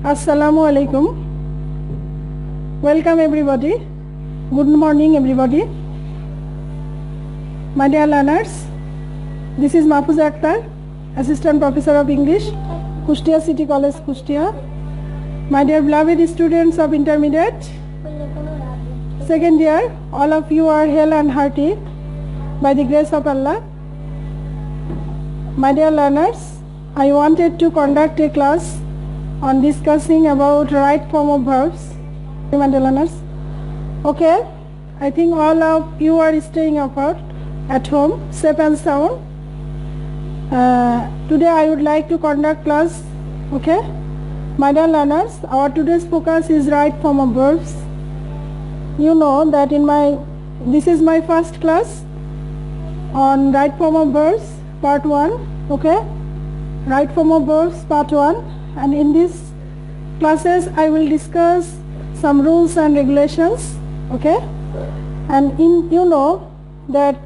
Assalamu alaikum. Welcome everybody. Good morning everybody. My dear learners, this is Mahfuza Akhtar, Assistant Professor of English, Kushtia City College, Kushtia. My dear beloved students of intermediate, second year, all of you are hale and hearty by the grace of Allah. My dear learners, I wanted to conduct a class on discussing about right form of verbs. My dear learners, okay, I think all of you are staying apart at home, safe and sound. Today I would like to conduct class, okay. My dear learners, our today's focus is right form of verbs. You know that this is my first class on right form of verbs, part 1, okay. Right form of verbs, part 1. And in these classes I will discuss some rules and regulations, okay. And you know that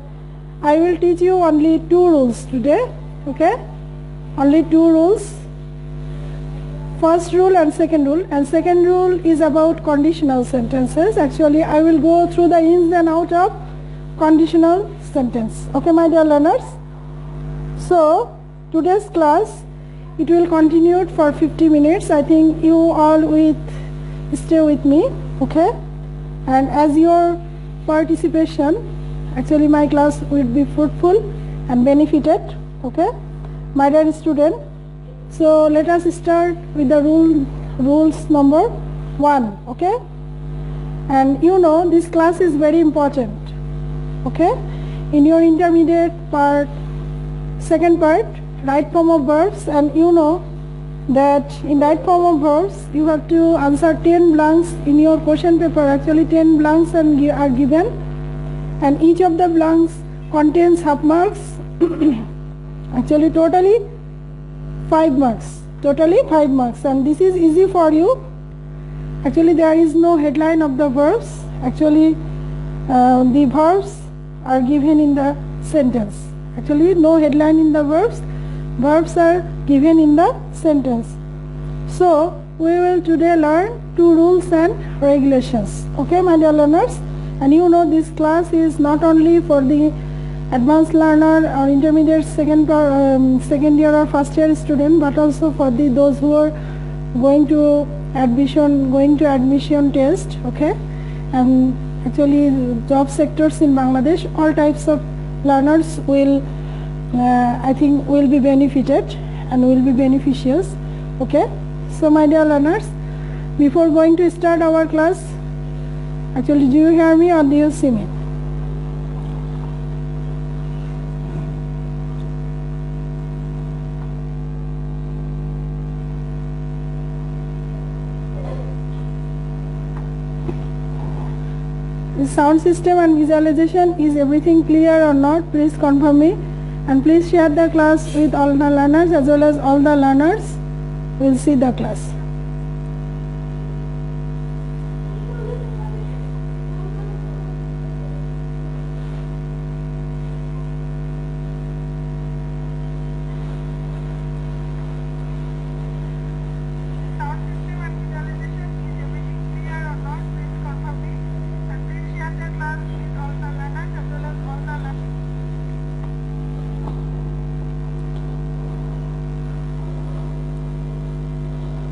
I will teach you only 2 rules today, okay. Only 2 rules. First rule and second rule. And second rule is about conditional sentences. Actually I will go through the ins and out of conditional sentence, okay my dear learners. So today's class, it will continue for 50 minutes. I think you all will stay with me, okay. And as your participation, actually my class will be fruitful and benefited, okay my dear student. So let us start with the rules number 1, okay. And you know this class is very important, okay. In your intermediate part, second part, right form of verbs, and you know that in right form of verbs you have to answer 10 blanks in your question paper. Actually 10 blanks are given, and each of the blanks contains half marks. Actually totally 5 marks, and this is easy for you. Actually there is no headline of the verbs. Actually the verbs are given in the sentence. Actually no headline in the verbs. Verbs are given in the sentence. So we will today learn 2 rules and regulations, okay my dear learners. And you know this class is not only for the advanced learner or intermediate second year or first year student, but also for those who are going to admission test, okay. And actually job sectors in Bangladesh, all types of learners will I think will be benefited and will be beneficious, okay. So my dear learners, before going to start our class, actually do you hear me or do you see me? The sound system and visualization, is everything clear or not? Please confirm me. And please share the class with all the learners, as well as all the learners will see the class.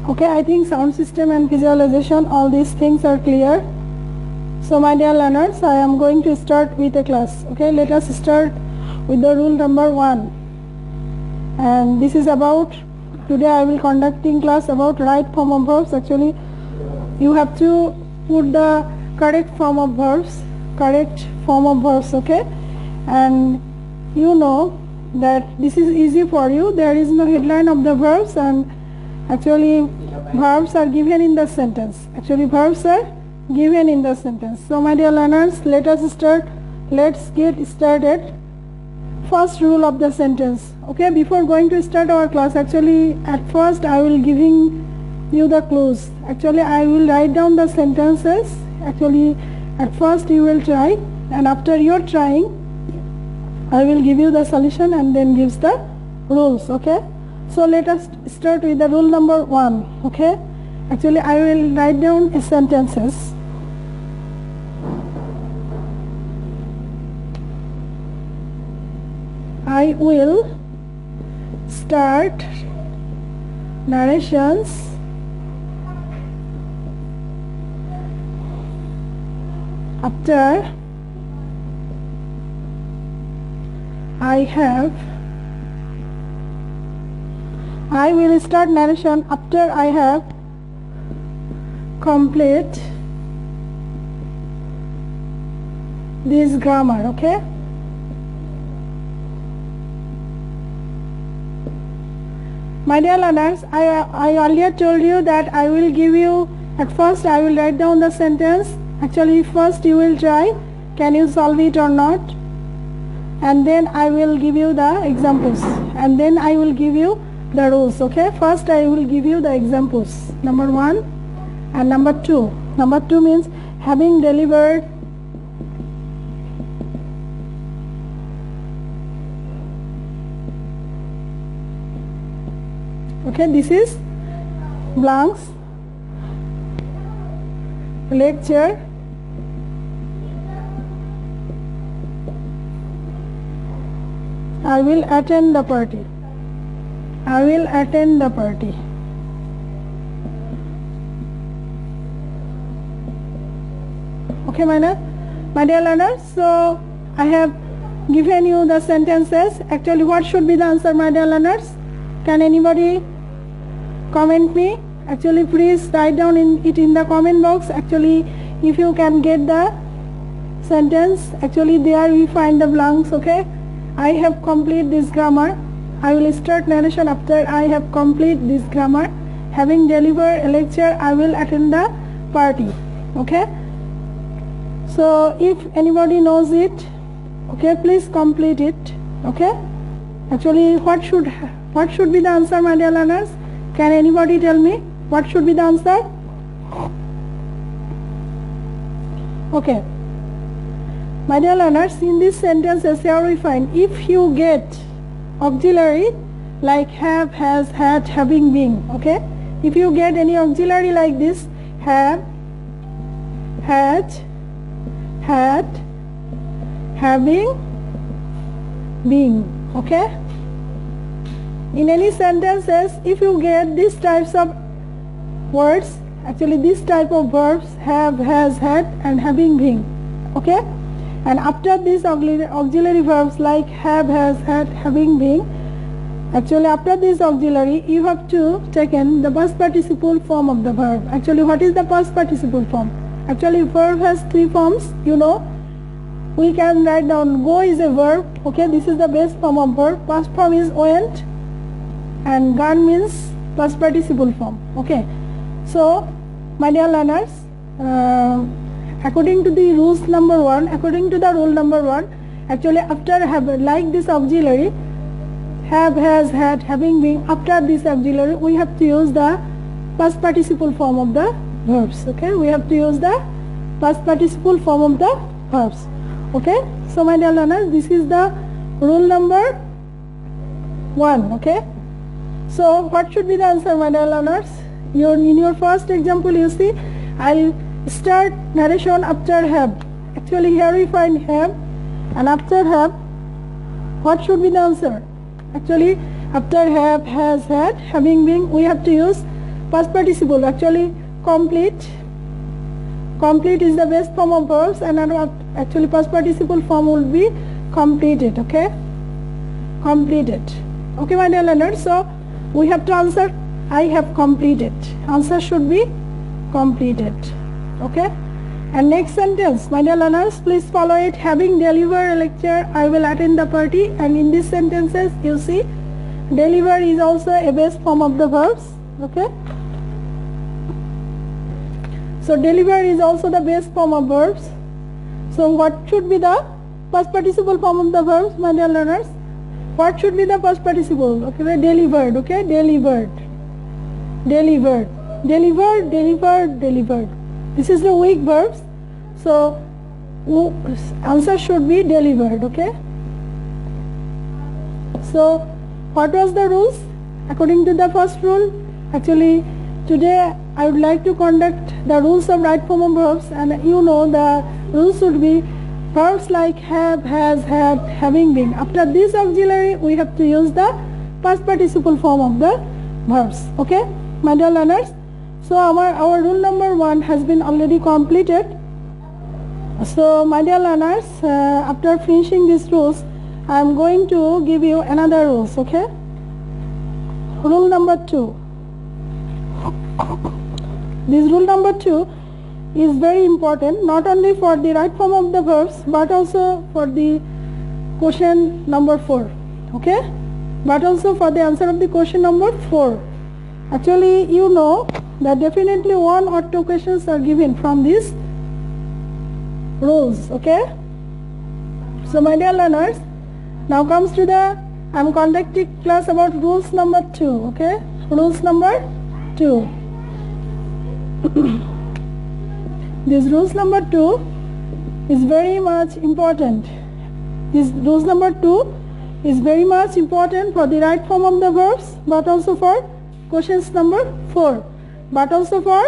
Okay, I think sound system and visualization, all these things are clear. So my dear learners, I am going to start with a class. Okay, let us start with the rule number 1. And this is about, today I will conducting class about right form of verbs. Actually you have to put the correct form of verbs, okay. And you know that this is easy for you. There is no headline of the verbs, and actually verbs are given in the sentence. So my dear learners, let's get started. First rule of the sentence, okay. Before going to start our class, actually at first I will giving you the clues. Actually I will write down the sentences. Actually at first you will try, and after your trying I will give you the solution and then gives the rules, okay. So let us start with the rule number 1, okay. Actually, I will write down sentences. I will start narrations after I will start narration after I have complete this grammar, okay? My dear learners, I earlier told you that I will give you, at first I will write down the sentence. Actually, first you will try, can you solve it or not? And then I will give you the examples. And then I will give you the rules, okay? First I will give you the examples. Number 1 and number 2. Number 2 means having delivered okay, this is blanks lecture I will attend the party. I will attend the party. Okay, my dear learners, so I have given you the sentences. Actually, what should be the answer, my dear learners? Can anybody comment me? Actually, please write down it in the comment box. Actually, if you can get the sentence, actually there we find the blanks, okay? I have complete this grammar. I will start narration after I have complete this grammar. Having delivered a lecture, I will attend the party, okay? So if anybody knows it, okay, please complete it, okay? Actually, what should be the answer, my dear learners? Can anybody tell me what should be the answer? Okay. My dear learners, in these sentences here we find if you get auxiliary like have, has, had, having, been, okay? If you get any auxiliary like this, have, had, having, being, okay? In any sentences, if you get these types of words, actually this type of verbs, have, has, had and having, been, okay? And after these auxiliary verbs like have, has, had, having, been, actually after this auxiliary you have to take in the past participle form of the verb. Actually, what is the past participle form? Actually, verb has 3 forms, you know. We can write down go is a verb, okay, this is the base form of verb. Past form is went and gone means past participle form, okay? So, my dear learners, according to the rule number 1, actually after have, like this auxiliary, have, has, had, having, been, after this auxiliary we have to use the past participle form of the verbs, okay? We have to use the past participle form of the verbs, okay? So my dear learners, this is the rule number 1, okay? So what should be the answer, my dear learners? In your first example you see, I'll start narration after have. Actually here we find have, and after have, what should be the answer? Actually after have, has, had, having, been, we have to use past participle. Actually complete is the best form of verbs, and actually past participle form will be completed, okay? Completed, okay, my dear learners. So we have to answer I have completed. Answer should be completed, okay? And next sentence, my dear learners, please follow it. Having delivered a lecture, I will attend the party. And in these sentences you see deliver is also a base form of the verbs, okay? So deliver is also the base form of verbs. So what should be the past participle form of the verbs, my dear learners? What should be the past participle? Okay, delivered, okay? Delivered. This is the weak verbs. So answer should be delivered, okay? So what was the rules? According to the first rule, actually today I would like to conduct the rules of right form of verbs, and you know the rules should be verbs like have, has, had, having, been. After this auxiliary we have to use the past participle form of the verbs. Okay, my dear learners. So our rule number 1 has been already completed. So my dear learners, after finishing these rules, I am going to give you another rules. Okay, rule number 2. This rule number 2 is very important, not only for the right form of the verbs but also for the question number 4. Okay, but also for the answer of the question number 4. Actually, you know that definitely 1 or 2 questions are given from these rules. Okay, so my dear learners, now comes to the I am conducting class about rules number 2. Okay, rules number 2. This rules number 2 is very much important. This rules number 2 is very much important for the right form of the verbs, but also for questions number 4. But also for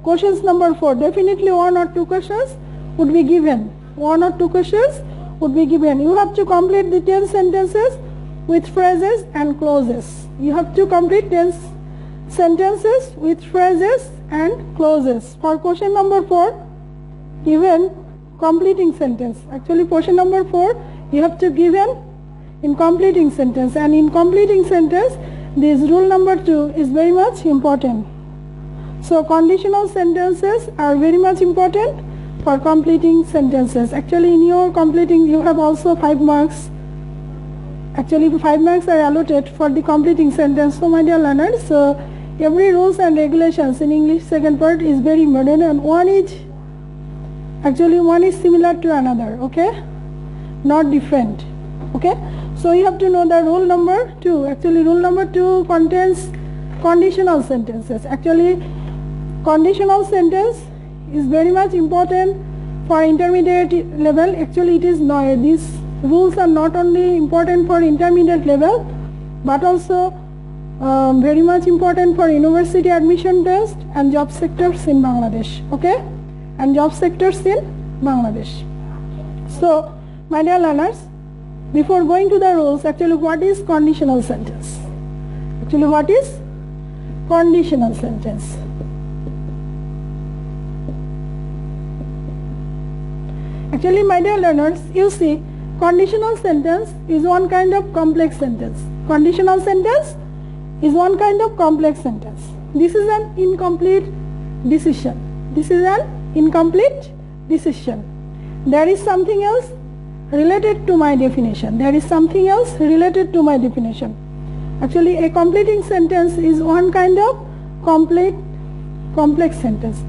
questions number 4, definitely 1 or 2 questions would be given. 1 or 2 questions would be given. You have to complete the 10 sentences with phrases and clauses. You have to complete 10 sentences with phrases and clauses. For question number 4, given completing sentence. Actually, question number 4, you have to given in completing sentence, and in completing sentence, this rule number 2 is very much important. So conditional sentences are very much important for completing sentences. Actually, in your completing, you have also 5 marks. Actually, 5 marks are allotted for the completing sentence. So my dear learners, so every rules and regulations in English second part is very modern, and one is similar to another. Okay, not different. Okay, so you have to know the rule number 2. Actually, rule number 2 contains conditional sentences. Actually, conditional sentence is very much important for intermediate level. Actually, it is not. These rules are not only important for intermediate level, but also very much important for university admission test and job sectors in Bangladesh. Okay, and job sectors in Bangladesh. So, my dear learners, before going to the rules, actually, what is conditional sentence? Actually, what is conditional sentence? Actually, my dear learners, you see, conditional sentence is one kind of complex sentence. Conditional sentence is one kind of complex sentence. This is an incomplete decision. This is an incomplete decision. There is something else related to my definition. There is something else related to my definition. Actually, a completing sentence is one kind of complex sentence.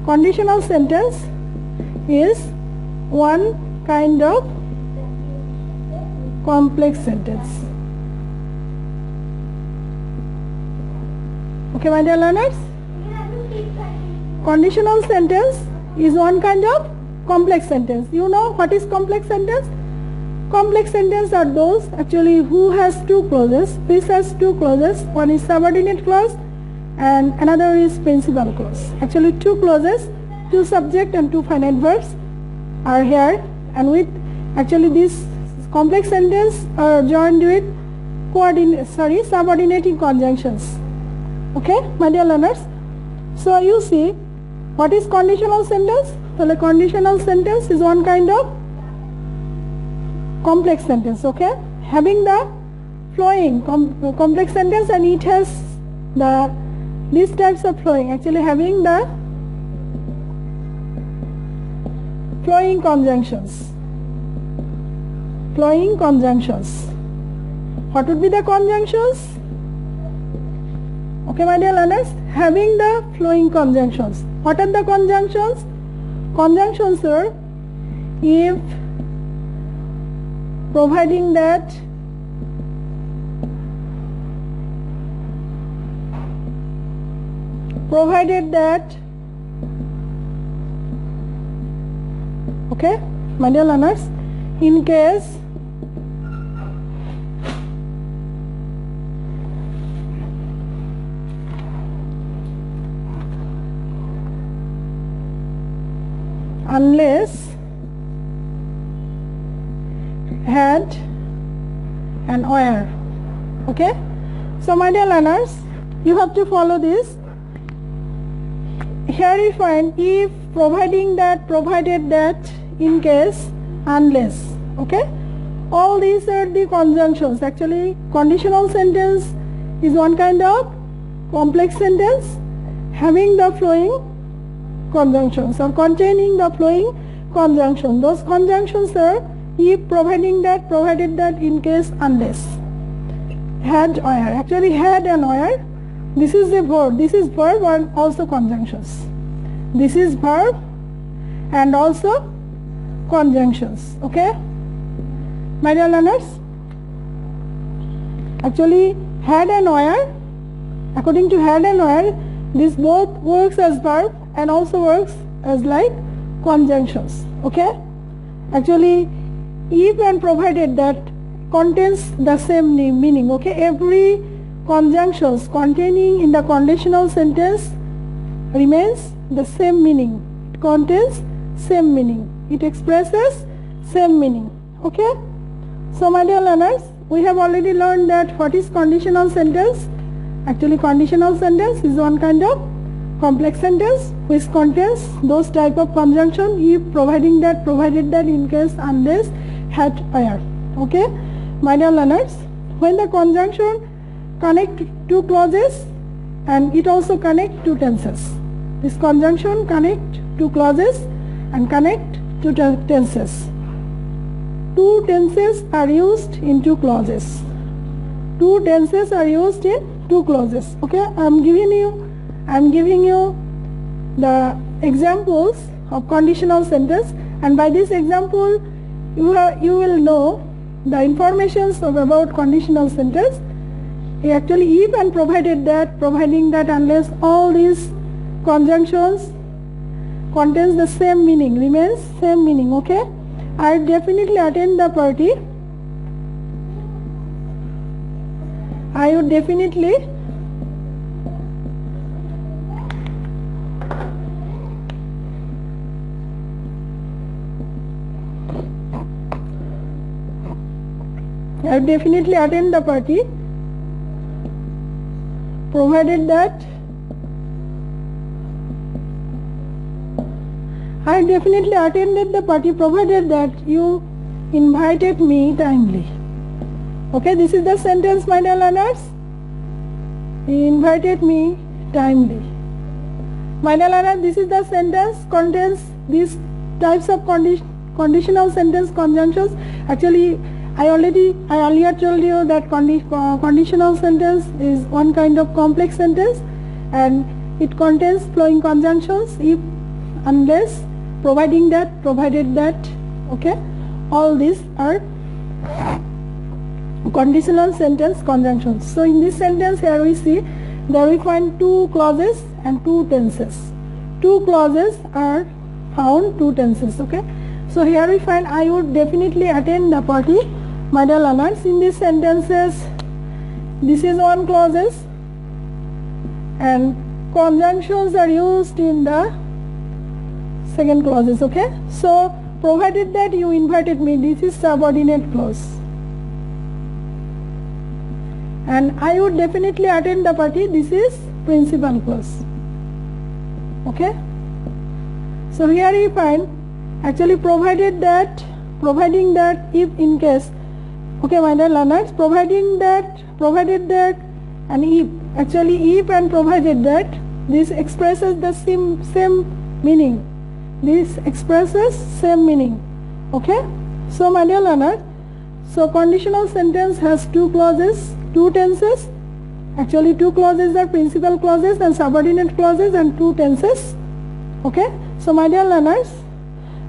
Conditional sentence is one kind of complex sentence. Okay, my dear learners? Conditional sentence is one kind of complex sentence. You know what is complex sentence? Complex sentence are those actually who has 2 clauses. This has 2 clauses. One is subordinate clause and another is principal clause. Actually, 2 clauses, 2 subject and 2 finite verbs are here, and with actually this complex sentence are joined with subordinating conjunctions. Okay, my dear learners? So you see, what is conditional sentence? So the conditional sentence is one kind of complex sentence. Okay, having the flowing complex sentence, and it has these types of flowing. Actually, having the flowing conjunctions. Flowing conjunctions. What would be the conjunctions? Okay, my dear learners, having the flowing conjunctions. What are the conjunctions? Conjunctions are if, providing that, provided that. Okay, my dear learners, in case, unless had and where. Okay, so my dear learners, you have to follow this. Here we find if, providing that, provided that, in case, unless. Okay, all these are the conjunctions. Actually, conditional sentence is one kind of complex sentence having the flowing conjunctions or containing the flowing conjunction. Those conjunctions are if, providing that, provided that, in case, unless, had, where. Actually, had and where, this is a verb. This is verb and also conjunctions. This is verb and also conjunctions. Okay, my dear learners, actually had and where, according to had and where, this both works as verb and also works as like conjunctions. Okay, actually if and provided that contains the same meaning. Okay, every conjunctions containing in the conditional sentence remains the same meaning. It contains same meaning. It expresses same meaning. Okay, so my dear learners, we have already learned that what is conditional sentence. Actually, conditional sentence is one kind of complex sentence which contains those type of conjunction if, providing that, provided that, in case, unless, had, where. Okay, my dear learners, when the conjunction connect two clauses and it also connect two tenses. This conjunction connect two clauses and connect two tenses. Two tenses are used in two clauses. Two tenses are used in two clauses. Okay, I am giving you the examples of conditional sentence, and by this example you will know the informations about conditional sentence. Actually, if and provided that, providing that, unless, all these conjunctions contains the same meaning, remains same meaning. Okay, I definitely attend the party. I would definitely attend the party provided that I definitely attended the party provided that you invited me timely. Okay, this is the sentence, my dear learners. He invited me timely. My dear learners, this is the sentence contains these types of conditional sentence conjunctions. Actually, I earlier told you that conditional sentence is one kind of complex sentence and it contains flowing conjunctions if, unless, providing that, provided that. Okay, all these are conditional sentence conjunctions. So in this sentence here we see there we find two clauses and two tenses. Two clauses are found, two tenses. Okay, so here we find I would definitely attend the party. My dear learners, in these sentences, this is one clauses and conjunctions are used in the second clauses. Okay, so provided that you invited me, this is subordinate clause, and I would definitely attend the party, this is principal clause. Okay, so here you find actually provided that, providing that, if, in case. Okay, my dear learners, providing that, provided that, and if. Actually, if and provided that, this expresses the same meaning. This expresses same meaning. Okay, so my dear learners, so conditional sentence has two clauses, two tenses. Actually, two clauses are principal clauses and subordinate clauses, and two tenses. Okay, so my dear learners,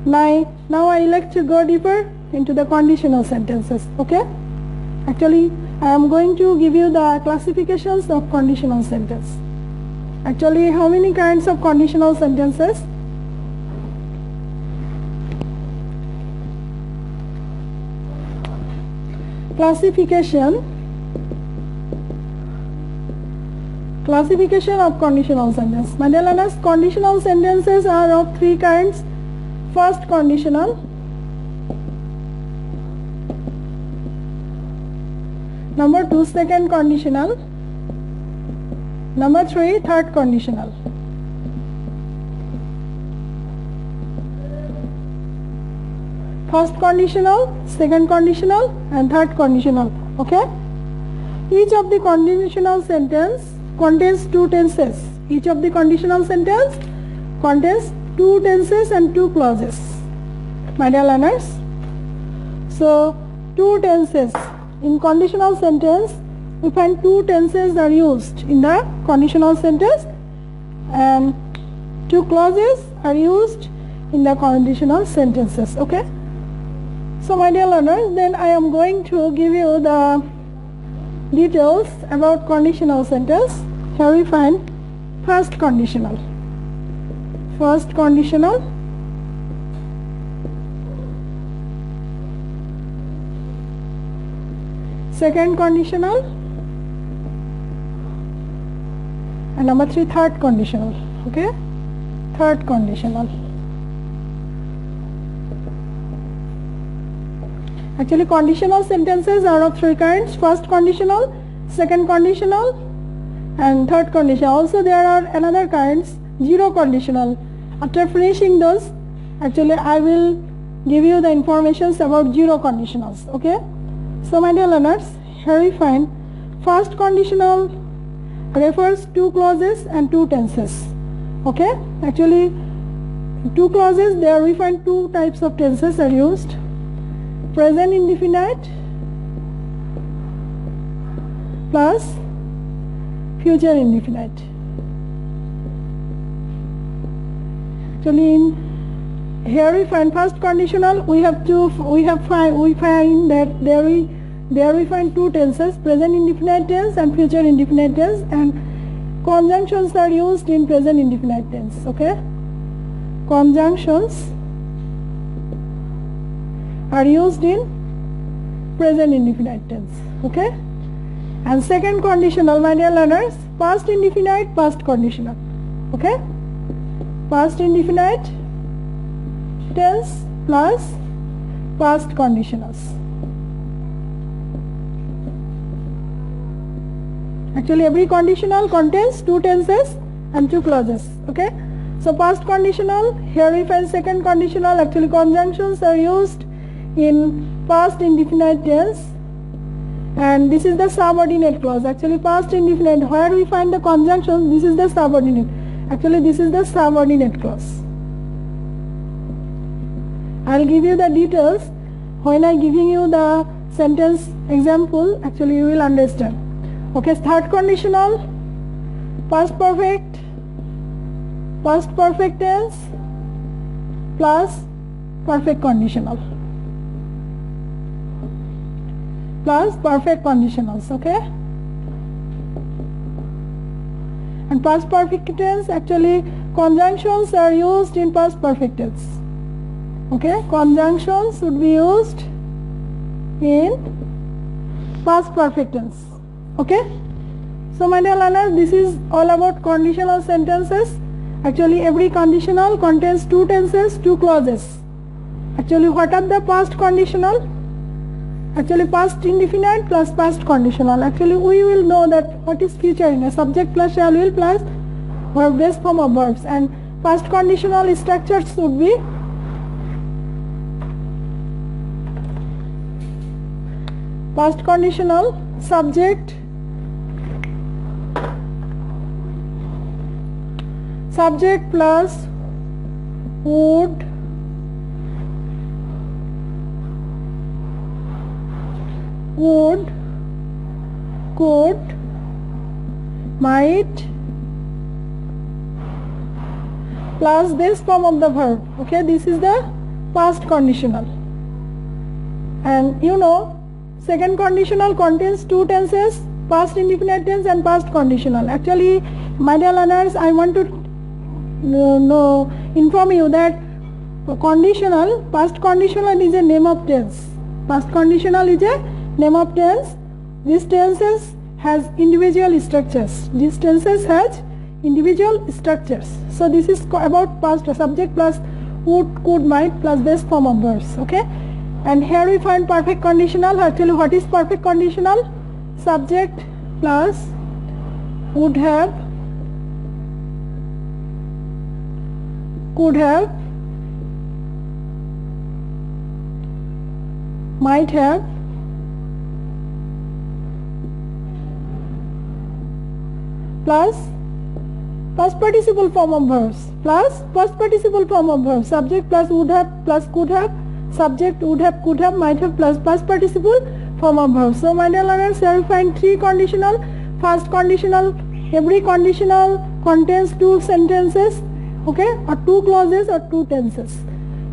now I like to go deeper into the conditional sentences. Okay, actually I am going to give you the classifications of conditional sentence. Actually, how many kinds of conditional sentences? Classification of conditional sentence. My dear learners, conditional sentences are of three kinds. first conditional, number 2 second conditional, number 3 third conditional. First conditional, second conditional and third conditional. Okay, each of the conditional sentence contains two tenses. Each of the conditional sentence contains two tenses and two clauses, my dear learners. So two tenses in conditional sentence, we find two tenses are used in the conditional sentence and two clauses are used in the conditional sentences. Okay, so my dear learners, then I am going to give you the details about conditional sentence. Here we find first conditional, second conditional and number 3 third conditional. Okay, third conditional. Actually conditional sentences are of three kinds: first conditional, second conditional and third conditional. Also there are another kinds, zero conditional. After finishing those, actually I will give you the informations about zero conditionals. Okay, so my dear learners, here we find first conditional refers to clauses and two tenses. Okay, actually two clauses, there we find two types of tenses are used: present indefinite plus future indefinite. Actually here we find first conditional, we find that there we find two tenses, present indefinite tense and future indefinite tense, and conjunctions are used in present indefinite tense. Okay, conjunctions are used in present indefinite tense. Okay, and second conditional, my dear learners, past indefinite, past conditional. Okay, past indefinite tense plus past conditionals. Actually every conditional contains two tenses and two clauses. Okay, so past conditional, here we find second conditional. Actually conjunctions are used in past indefinite tense and this is the subordinate clause. Actually past indefinite, where we find the conjunction, this is the subordinate. Actually this is the subordinate clause. I will give you the details when I giving you the sentence example. Actually you will understand. Okay, third conditional, past perfect tense plus perfect conditional plus perfect conditionals. Okay, and past perfect tense, actually conjunctions are used in past perfect tense. Okay, conjunctions would be used in past perfect tense. Okay, so my dear learners, this is all about conditional sentences. Actually every conditional contains two tenses, two clauses. Actually what are the past conditional? Actually past indefinite plus past conditional. Actually we will know that what is future in a subject plus shall will plus verb base form of verbs, and past conditional structures would be past conditional subject plus would, could, might plus base form of the verb. Okay, this is the past conditional. And you know, second conditional contains two tenses, past indefinite tense and past conditional. Actually my dear learners, I want to inform you that conditional, past conditional is a name of tense. Past conditional is a name of tense. These tenses has individual structures. These tenses has individual structures. So this is about past subject plus would, could, might plus base form of verbs. Okay, and here we find perfect conditional. Actually, what is perfect conditional? Subject plus would have, could have, might have, plus past participle form of verbs, plus past participle form of verbs, subject plus would have plus could have, subject would have, could have, might have plus past participle form of verbs. So my dear learners, here we find three conditional. First conditional, every conditional contains two sentences, okay, or two clauses or two tenses.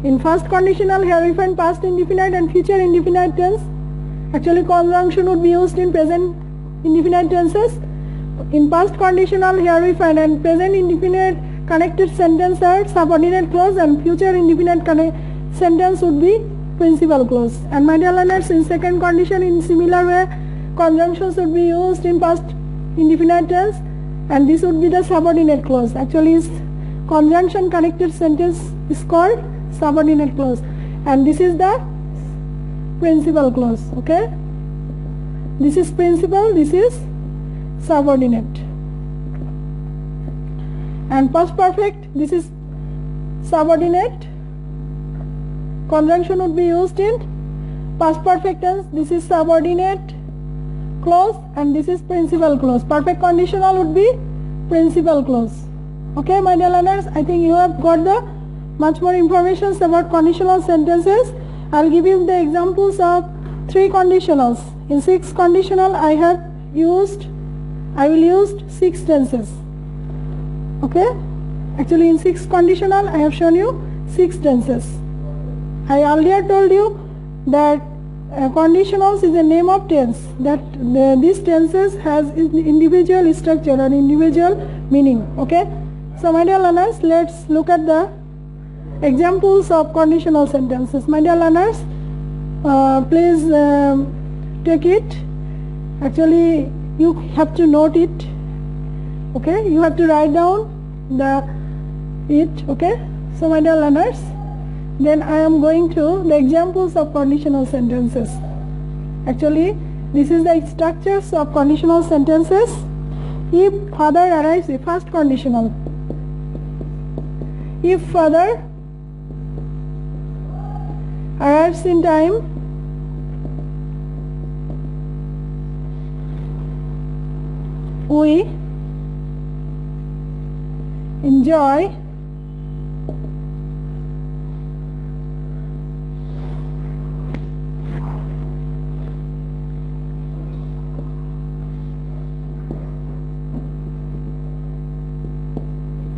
In first conditional, here we find past indefinite and future indefinite tense. Actually conjunction would be used in present indefinite tenses. In past conditional, here we find and present indefinite connected sentence are subordinate clause, and future indefinite sentence would be principal clause. And my dear learners, in second condition, in similar way, conjunctions would be used in past indefinite tense, and this would be the subordinate clause. Actually, conjunction connected sentence is called subordinate clause, and this is the principal clause. Okay, this is principal, this is subordinate. And past perfect, this is subordinate. Conjunction would be used in past perfect tense. This is subordinate clause, and this is principal clause. Perfect conditional would be principal clause. Okay, my dear learners, I think you have got the much more information about conditional sentences. I'll give you the examples of three conditionals. In six conditional, I will use six tenses. Okay, actually in six conditional, I have shown you six tenses. I earlier told you that conditionals is a name of tense, that these tenses has individual structure and individual meaning. Okay, so my dear learners, let's look at the examples of conditional sentences. My dear learners, please take it. Actually, you have to note it. Okay, you have to write down it. Okay, so my dear learners, then I am going to the examples of conditional sentences. Actually, this is the structures of conditional sentences. If father arrives, a first conditional. If father arrives in time, we enjoy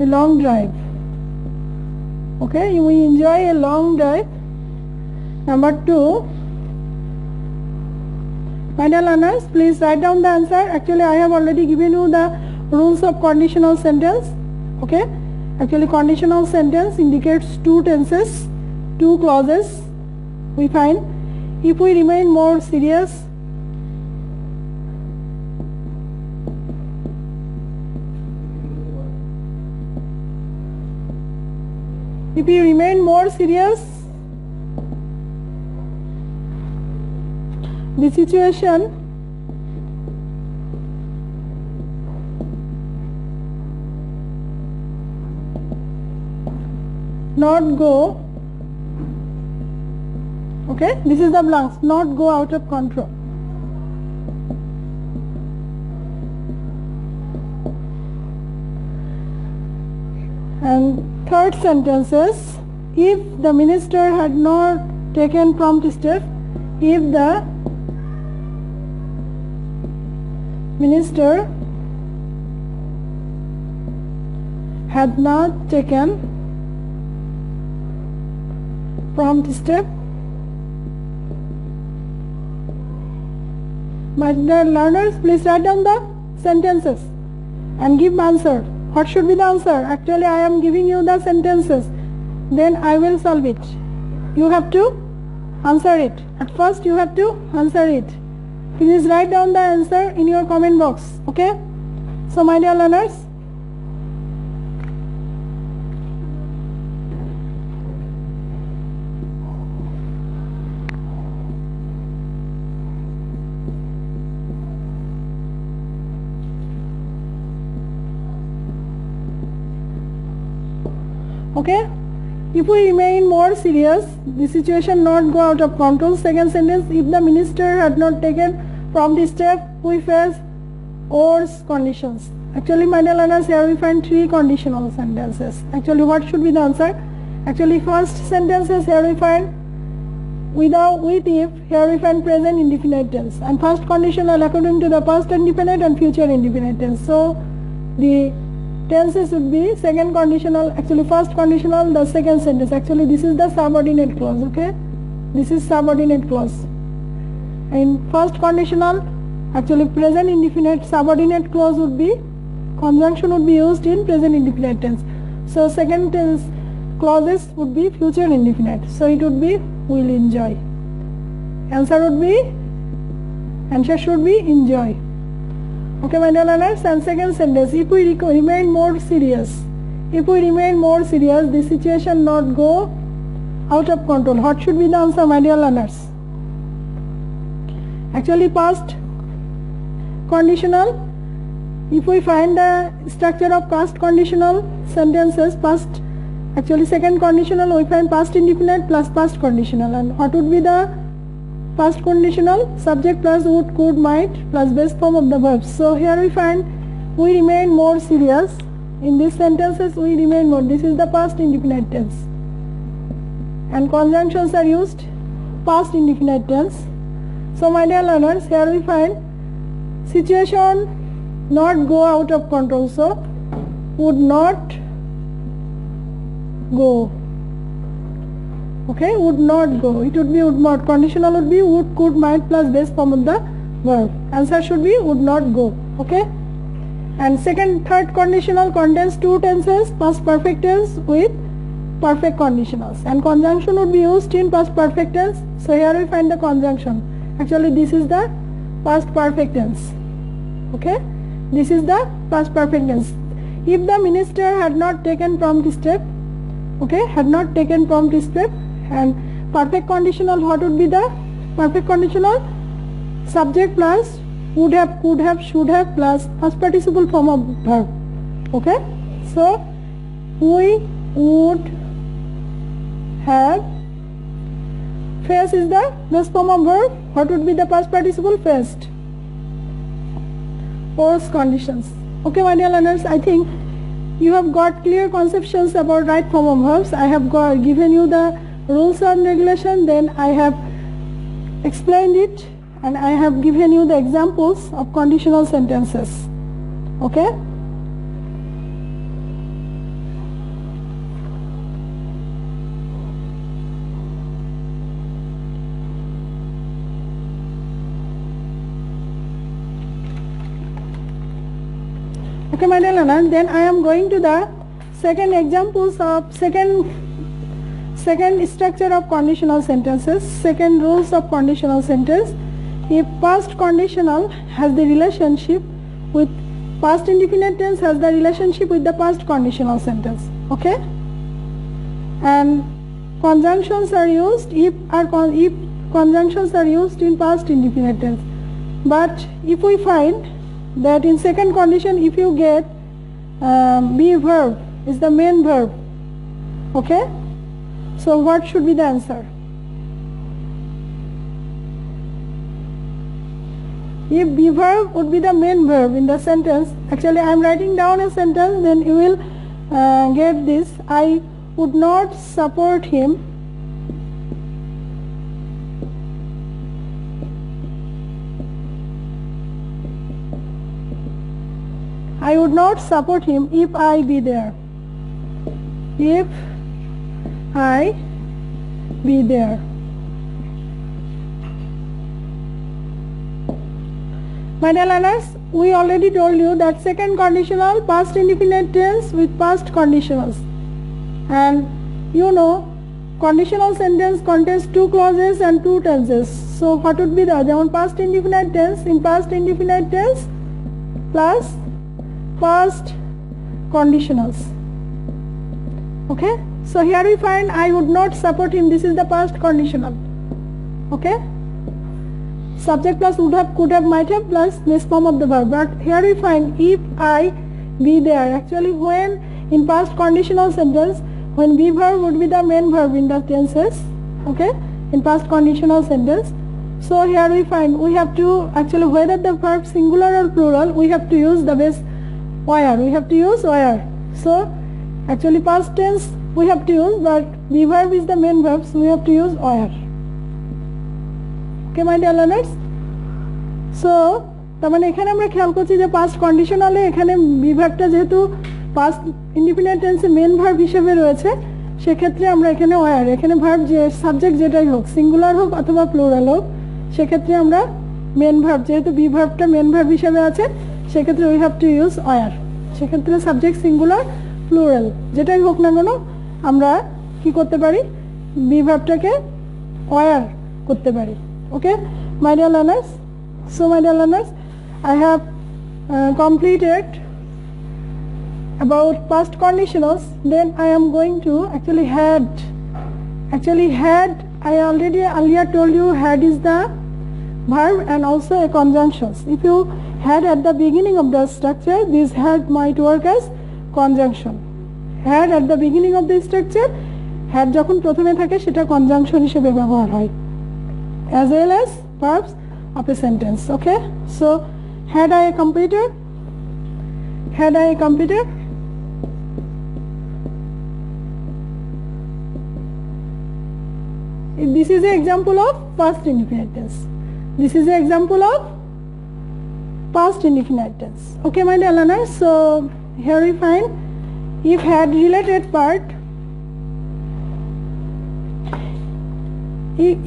a long drive. Okay, we enjoy a long drive. Number two, my dear learners, please write down the answer. Actually, I have already given you the rules of conditional sentence. Okay, actually conditional sentence indicates two tenses, two clauses. We find if we remain more serious, if you remain more serious, the situation not go, okay, this is the blanks, not go out of control. And third sentence is, if the minister had not taken prompt step, if the minister had not taken prompt step. My dear learners, please write down the sentences and give answer. What should be the answer? Actually, I am giving you the sentences, then I will solve it. You have to answer it. At first you have to answer it. Please write down the answer in your comment box. Okay, so my dear learners, Okay. If we remain more serious, the situation not go out of control. Second sentence, if the minister had not taken prompt step, we face worse conditions. Actually, my dear learners, here we find three conditional sentences. Actually, what should be the answer? Actually, first sentences here we find without, with, if. Here we find present indefinite tense, and first conditional according to the past indefinite and future indefinite tense. So the tenses would be second conditional, actually first conditional, the second sentence. Actually this is the subordinate clause. Okay, this is subordinate clause. In first conditional, actually present indefinite, subordinate clause would be, conjunction would be used in present indefinite tense. So second tense clauses would be future indefinite. So it would be will enjoy. Answer should be enjoy. Okay, my dear learners, and second sentence, if we remain more serious, the situation not go out of control. What should be the answer, my dear learners? Actually past conditional, if we find the structure of past conditional sentences, past, actually second conditional, we find past indefinite plus past conditional. And what would be the past conditional? Subject plus would, could, might plus base form of the verbs. So here we find we remain more serious. In these sentences we remain more. This is the past indefinite tense. And conjunctions are used past indefinite tense. So my dear learners, here we find situation not go out of control. So would not go. Okay, would not go. It would be would not. Conditional would be would, could, might plus base form of the verb. Answer should be would not go. Okay. And third conditional contains two tenses, past perfect tense with perfect conditionals. And conjunction would be used in past perfect tense. So here we find the conjunction. Actually this is the past perfect tense. Okay. This is the past perfect tense. If the minister had not taken prompt step, okay, had not taken prompt step, and perfect conditional, what would be the perfect conditional? Subject plus would have, could have, should have plus past participle form of verb. Okay, so we would have, face is the base form of verb. What would be the past participle? Faced. Worse conditions. Okay, my dear learners, I think you have got clear conceptions about right form of verbs. I have given you the rules and regulation, then I have explained it, and I have given you the examples of conditional sentences. Okay. Okay, my dear learners, then I am going to the second examples of second structure of conditional sentences, second rules of conditional sentence. If past conditional has the relationship with past indefinite tense, has the relationship with the past conditional sentence. Okay, and conjunctions are used if conjunctions are used in past indefinite tense. But if we find that in second condition, if you get be verb is the main verb, okay, so what should be the answer? If be verb would be the main verb in the sentence, actually I am writing down a sentence, then you will get this: I would not support him I would not support him if I be there. If I be there. My dear learners, we already told you that second conditional past indefinite tense with past conditionals. And you know, conditional sentence contains two clauses and two tenses. So what would be the past indefinite tense? In past indefinite tense plus past conditionals. Okay, so here we find I would not support him. This is the past conditional. Okay, subject plus would have, could have, might have plus base form of the verb. But here we find if I be there. Actually when in past conditional sentence when be verb would be the main verb in the tenses, okay, in past conditional sentence. So here we find we have to actually, whether the verb singular or plural, we have to use the base where. We have to use where. So actually past tense we have to use, but be verb is the main verb, so we have to use where. Okay my dear learners. So তার মানে এখানে আমরা খেয়াল করছি যে past কন্ডিশনালে এখানে B ভার্বটা যেহেতু past indefinite টেন্সে মেন ভার্ব হিসেবে রয়েছে, সেক্ষেত্রে আমরা এখানে ওয়ার, এখানে ভার্ব যে সাবজেক্ট যেটাই হোক, সিঙ্গুলার হোক অথবা প্লুরাল হোক, সেক্ষেত্রে আমরা মেন ভার্ব, যেহেতু বি ভার্বটা মেন ভার্ব হিসেবে আছে, সেক্ষেত্রে we have to use were. সেক্ষেত্রে সাবজেক্ট সিঙ্গুলার প্লুরাল যেটাই হোক না কেন আমরা কি করতে পারি, বি ভার্বটাকে ওয়ার করতে পারি। Okay my dear learners, so my dear learners, I have completed about past conditionals. Then I am going to actually had I already earlier told you had is the verb and also a conjunctions. If you had at the beginning of the structure, this had might work as conjunction. Had at the beginning of the structure, had যখন প্রথমে থাকে সেটা conjunction হিসেবে ব্যবহার হয়, as well as verbs of a sentence. Okay, so had I a computer, this is an example of past indefinite tense. This is an example of past indefinite tense. Okay my dear learners, so here we find if had related part,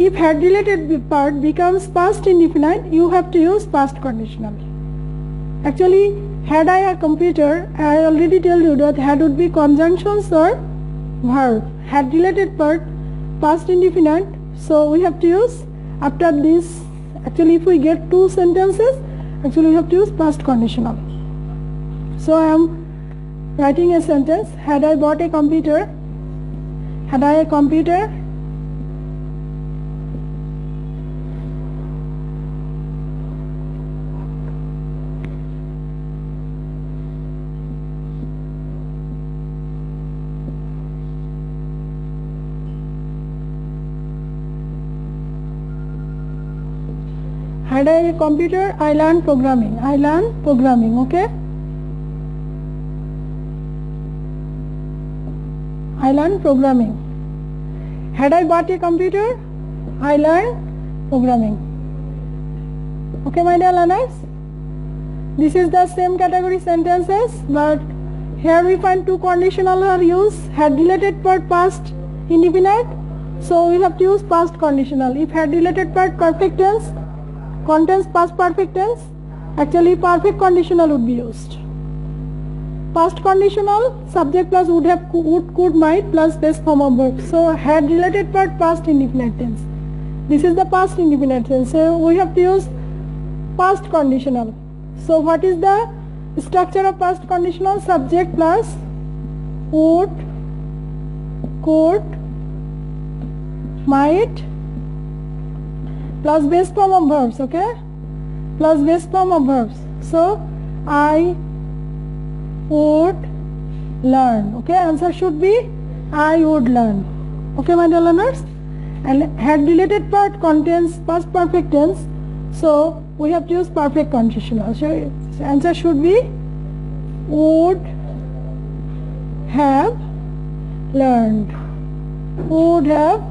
if had related part becomes past indefinite, you have to use past conditional. Actually had I a computer, I already tell you that had would be conjunctions or verb. Had related part past indefinite, so we have to use after this. Actually if we get two sentences, actually we have to use past conditional. So I am writing a sentence, had I bought a computer, had I a computer, had I a computer, I learned programming. Okay, I learned programming. Had I bought a computer, I learned programming. Okay my dear learners, this is the same category sentences, but here we find two conditional are used. Had related part past indefinite, so we have to use past conditional. If had related part perfect tense contains past perfect tense, actually perfect conditional would be used. Past conditional subject plus would have, would, could, might plus base form of verb. So had related part past indefinite tense. This is the past indefinite tense, so we have to use past conditional. So what is the structure of past conditional? Subject plus would, could, might plus base form of verbs. Okay, plus base form of verbs. So I would learn. Okay, answer should be I would learn. Okay my dear learners, and had related part contains past perfect tense, so we have to use perfect conditional. So answer should be would have learned, would have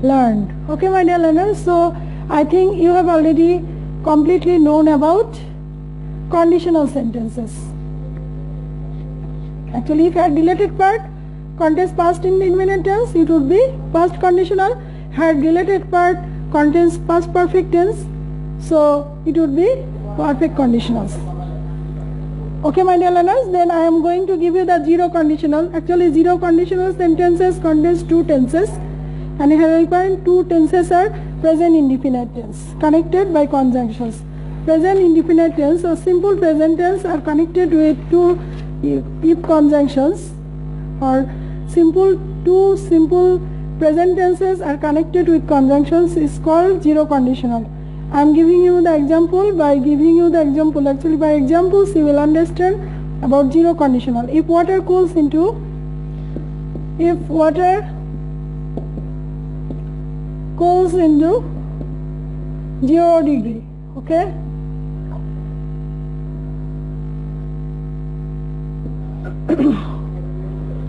learned. Okay my dear learners, so I think you have already completely known about conditional sentences. Actually if had related part contains past indefinite tense, it would be past conditional. Had related part contains past perfect tense, so it would be perfect conditionals. Okay my dear learners, then I am going to give you the zero conditional. Actually zero conditional sentences contains two tenses, and here I find two tenses are present indefinite tense connected by conjunctions. Present indefinite tense or simple present tense are connected with two if conjunctions, or two simple present tenses are connected with conjunctions is called zero conditional. I am giving you the example. By giving you the example, actually by examples you will understand about zero conditional. If water cools into if water cools into 0 degree, okay?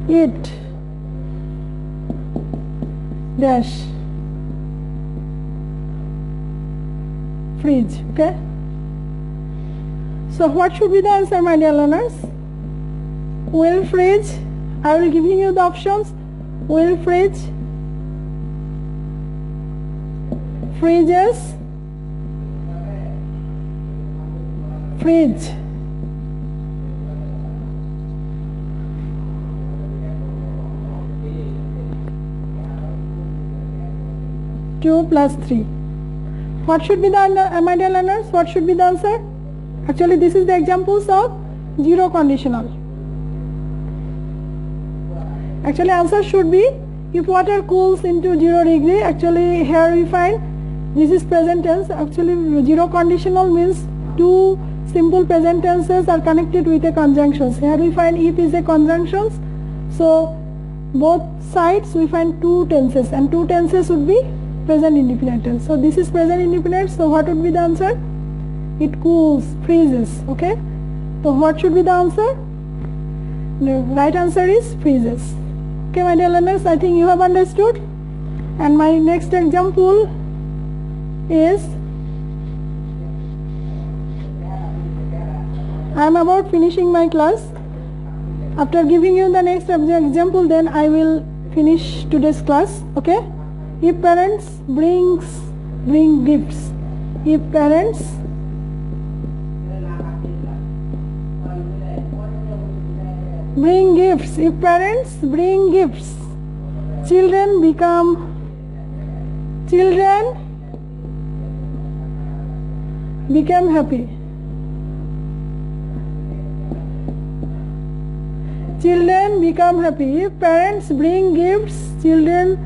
It dash freeze, okay? So what should be the answer, my dear learners? Will freeze. I will giving you the options. Will freeze, freezes, freeze. Two plus 3. What should be the my dear learners? What should be the answer? Actually, this is the examples of zero conditional. Actually, answer should be if water cools into 0 degree. Actually, here we find this is present tense. Actually, zero conditional means two simple present tenses are connected with a conjunction. Here we find if is a conjunction. So both sides we find two tenses, and two tenses would be present indefinite tense. So this is present indefinite. So what would be the answer? It cools, freezes. Okay. So what should be the answer? The right answer is freezes. Okay, my dear learners, I think you have understood. And my next example is, I am about finishing my class. After giving you the next example, then I will finish today's class. Okay. If parents bring gifts, if parents bring gifts, if parents bring gifts, children become happy. Children become happy. If parents bring gifts, children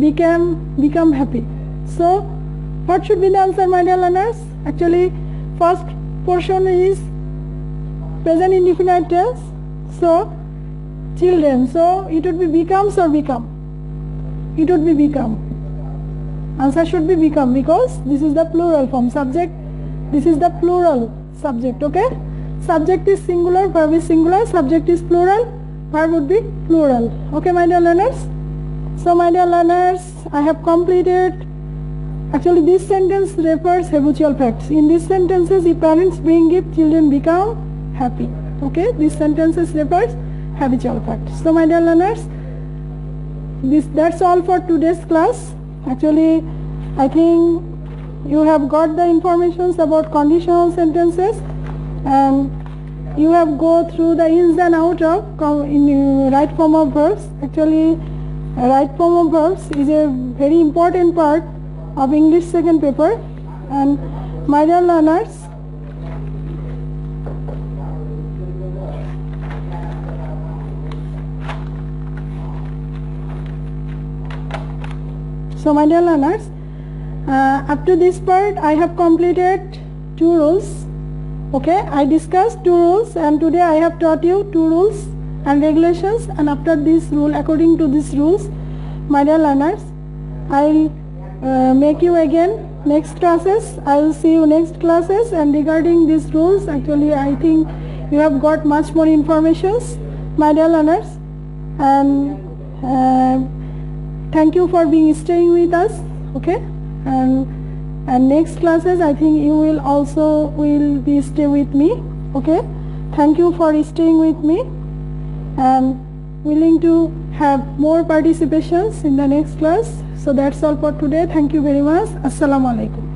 become happy. So what should be the answer, my dear learners? Actually, first portion is present indefinite tense. So children, so it would be becomes or become? It would be become. Answer should be become, because this is the plural form. Subject, this is the plural subject. Okay, subject is singular, verb is singular, subject is plural, verb would be plural. Okay, my dear learners. So my dear learners, I have completed. Actually, this sentence refers habitual facts. In these sentences, if parents bring gift, children become happy. Okay, these sentences refers habitual facts. So my dear learners, that's all for today's class. Actually, I think you have got the informations about conditional sentences, and you have go through the ins and out of right form of verbs. Actually, right form of verbs is a very important part of English second paper. And my dear learners, up to this part I have completed 2 rules. Okay, I discussed 2 rules, and today I have taught you 2 rules and regulations. And after this rule, according to these rules, my dear learners, I'll make you again next classes. I will see you next classes. And regarding these rules, actually I think you have got much more informations, my dear learners. And thank you for staying with us. Okay, and next classes I think you will also be stay with me. Okay, thank you for staying with me, and willing to have more participations in the next class. So that's all for today. Thank you very much. Assalamu alaikum.